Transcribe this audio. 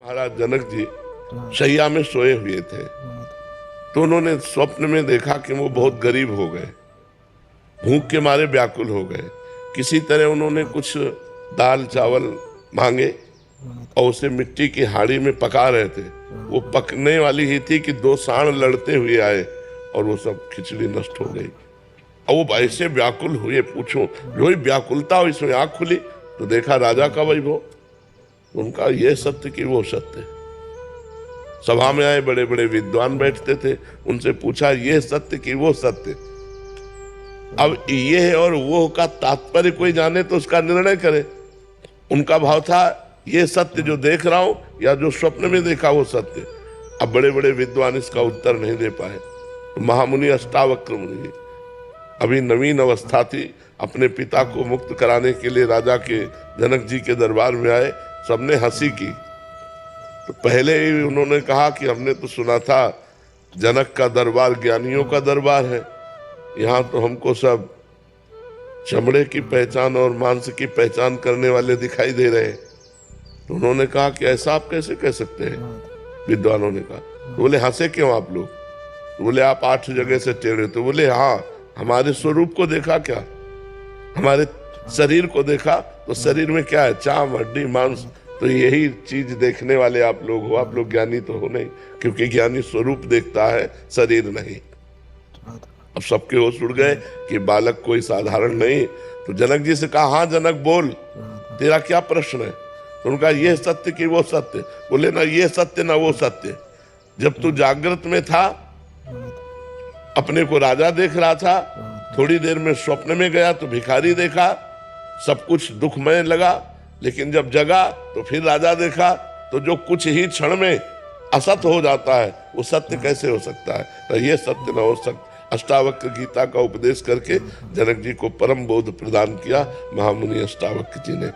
महाराज जनक जी शैया में सोए हुए थे, तो उन्होंने स्वप्न में देखा कि वो बहुत गरीब हो गए, भूख के मारे व्याकुल हो गए। किसी तरह उन्होंने कुछ दाल चावल मांगे और उसे मिट्टी की हाड़ी में पका रहे थे। वो पकने वाली ही थी कि दो सांड लड़ते हुए आए और वो सब खिचड़ी नष्ट हो गई। और वो ऐसे व्याकुल हुए, पूछो जो ही व्याकुलता हो इसमें आंख खुली तो देखा राजा का वैभव। उनका ये सत्य कि वो सत्य। सभा में आए बड़े बड़े विद्वान बैठते थे, उनसे पूछा ये सत्य कि वो सत्य। अब ये और वो का तात्पर्य कोई जाने तो उसका निर्णय करे। उनका भाव था ये सत्य जो देख रहा हूं या जो स्वप्न में देखा वो सत्य। अब बड़े बड़े विद्वान इसका उत्तर नहीं दे पाए। तो महामुनि अष्टावक्र मुनि अभी नवीन अवस्था थी, अपने पिता को मुक्त कराने के लिए राजा के जनक जी के दरबार में आए। सबने हंसी की। तो पहले ही उन्होंने कहा कि हमने तो सुना था जनक का दरबार ज्ञानियों का दरबार है, यहाँ तो हमको सब चमड़े की पहचान और मांस की पहचान करने वाले दिखाई दे रहे हैं। तो उन्होंने कहा कि ऐसा आप कैसे कह सकते हैं? विद्वानों ने कहा। तो बोले हंसे क्यों आप लोग? तो बोले आप 8 जगह से टेढ़े। तो बोले हाँ, हमारे स्वरूप को देखा क्या? हमारे शरीर को देखा तो शरीर में क्या है? चाम हड्डी मांस। तो यही चीज देखने वाले आप लोग हो। आप लोग ज्ञानी तो हो नहीं, क्योंकि ज्ञानी स्वरूप देखता है, शरीर नहीं। अब सबके होश उड़ गए कि बालक कोई साधारण नहीं। तो जनक जी से कहा हाँ जनक बोल, तेरा क्या प्रश्न है? तो उनका ये सत्य कि वो सत्य। बोले ना ये सत्य ना वो सत्य। जब तू जागृत में था अपने को राजा देख रहा था, थोड़ी देर में स्वप्न में गया तो भिखारी देखा, सब कुछ दुखमय लगा। लेकिन जब जगा तो फिर राजा देखा, तो जो कुछ ही क्षण में असत हो जाता है वो सत्य कैसे हो सकता है? तो ये सत्य न हो सकता। अष्टावक्र गीता का उपदेश करके जनक जी को परम बोध प्रदान किया महामुनि अष्टावक्र जी ने।